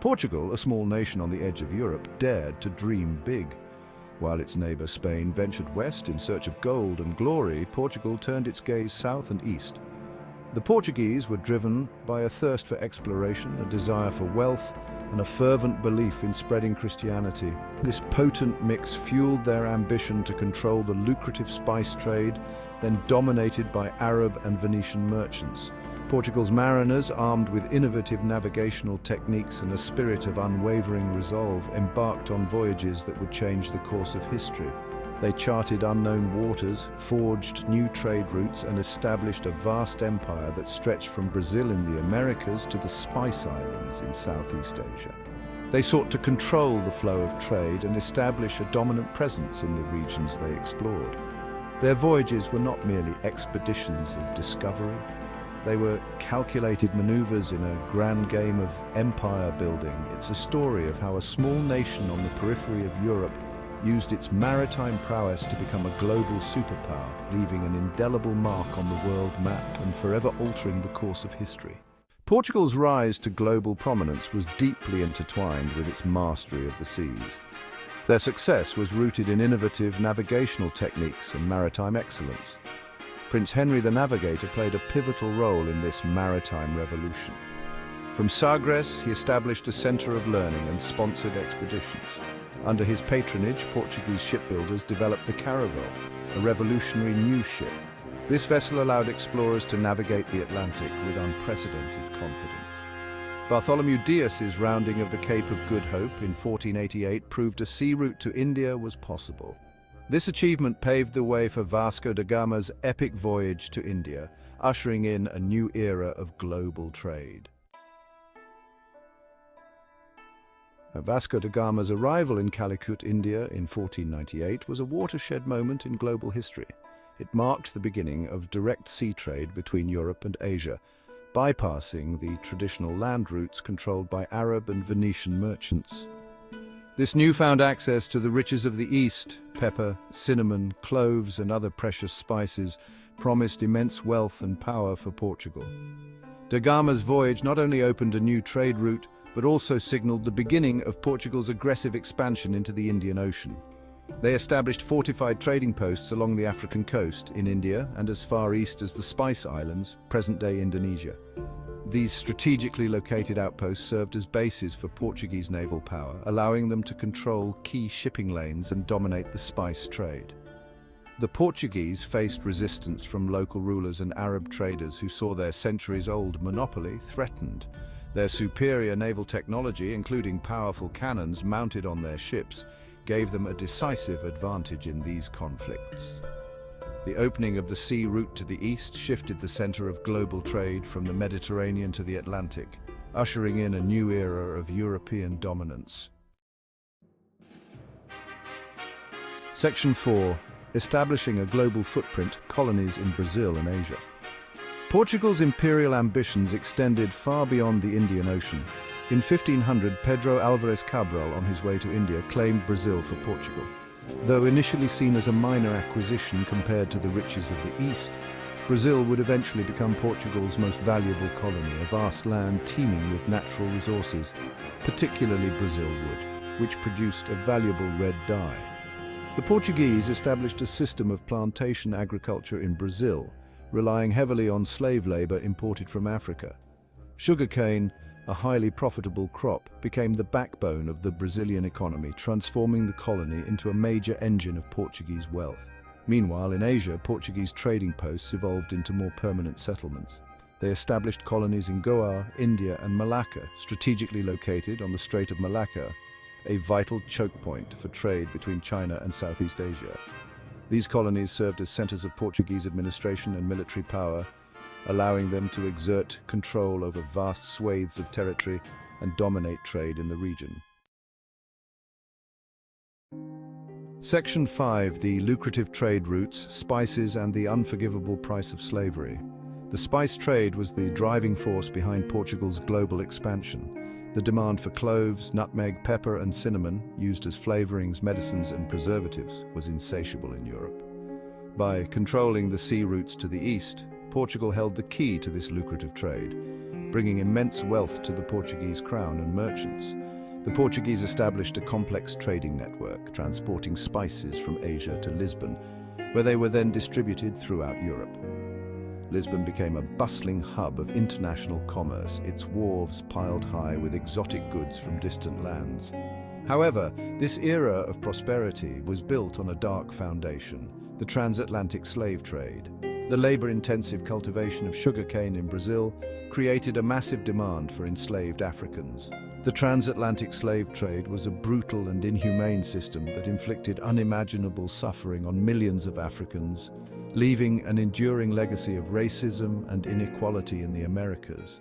Portugal, a small nation on the edge of Europe, dared to dream big. While its neighbor Spain ventured west in search of gold and glory, Portugal turned its gaze south and east. The Portuguese were driven by a thirst for exploration, a desire for wealth, and a fervent belief in spreading Christianity. This potent mix fueled their ambition to control the lucrative spice trade, then dominated by Arab and Venetian merchants. Portugal's mariners, armed with innovative navigational techniques and a spirit of unwavering resolve, embarked on voyages that would change the course of history. They charted unknown waters, forged new trade routes, and established a vast empire that stretched from Brazil in the Americas to the Spice Islands in Southeast Asia. They sought to control the flow of trade and establish a dominant presence in the regions they explored. Their voyages were not merely expeditions of discovery. They were calculated maneuvers in a grand game of empire building. It's a story of how a small nation on the periphery of Europe used its maritime prowess to become a global superpower, leaving an indelible mark on the world map and forever altering the course of history. Portugal's rise to global prominence was deeply intertwined with its mastery of the seas. Their success was rooted in innovative navigational techniques and maritime excellence. Prince Henry the Navigator played a pivotal role in this maritime revolution. From Sagres, he established a center of learning and sponsored expeditions. Under his patronage, Portuguese shipbuilders developed the caravel, a revolutionary new ship. This vessel allowed explorers to navigate the Atlantic with unprecedented confidence. Bartolomeu Dias's rounding of the Cape of Good Hope in 1488 proved a sea route to India was possible. This achievement paved the way for Vasco da Gama's epic voyage to India, ushering in a new era of global trade. Vasco da Gama's arrival in Calicut, India in 1498 was a watershed moment in global history. It marked the beginning of direct sea trade between Europe and Asia, bypassing the traditional land routes controlled by Arab and Venetian merchants. This newfound access to the riches of the East, pepper, cinnamon, cloves, and other precious spices, promised immense wealth and power for Portugal. Da Gama's voyage not only opened a new trade route, but also signaled the beginning of Portugal's aggressive expansion into the Indian Ocean. They established fortified trading posts along the African coast, in India, and as far east as the Spice Islands, present-day Indonesia. These strategically located outposts served as bases for Portuguese naval power, allowing them to control key shipping lanes and dominate the spice trade. The Portuguese faced resistance from local rulers and Arab traders who saw their centuries-old monopoly threatened. Their superior naval technology, including powerful cannons mounted on their ships, gave them a decisive advantage in these conflicts. The opening of the sea route to the east shifted the center of global trade from the Mediterranean to the Atlantic, ushering in a new era of European dominance. Section 4. Establishing a global footprint, colonies in Brazil and Asia. Portugal's imperial ambitions extended far beyond the Indian Ocean. In 1500, Pedro Álvares Cabral, on his way to India, claimed Brazil for Portugal. Though initially seen as a minor acquisition compared to the riches of the East, Brazil would eventually become Portugal's most valuable colony, a vast land teeming with natural resources, particularly Brazil wood, which produced a valuable red dye. The Portuguese established a system of plantation agriculture in Brazil, relying heavily on slave labor imported from Africa. Sugarcane, a highly profitable crop, became the backbone of the Brazilian economy, transforming the colony into a major engine of Portuguese wealth. Meanwhile, in Asia, Portuguese trading posts evolved into more permanent settlements. They established colonies in Goa, India, and Malacca, strategically located on the Strait of Malacca, a vital choke point for trade between China and Southeast Asia. These colonies served as centers of Portuguese administration and military power, allowing them to exert control over vast swathes of territory and dominate trade in the region. Section 5. The lucrative trade routes, spices, and the unforgivable price of slavery. The spice trade was the driving force behind Portugal's global expansion. The demand for cloves, nutmeg, pepper, and cinnamon, used as flavorings, medicines, and preservatives, was insatiable in Europe. By controlling the sea routes to the east, Portugal held the key to this lucrative trade. bringing immense wealth to the Portuguese crown and merchants. The Portuguese established a complex trading network, transporting spices from Asia to Lisbon, where they were then distributed throughout Europe. Lisbon became a bustling hub of international commerce, its wharves piled high with exotic goods from distant lands. However, this era of prosperity was built on a dark foundation: the transatlantic slave trade. The labor-intensive cultivation of sugarcane in Brazil created a massive demand for enslaved Africans. The transatlantic slave trade was a brutal and inhumane system that inflicted unimaginable suffering on millions of Africans, leaving an enduring legacy of racism and inequality in the Americas.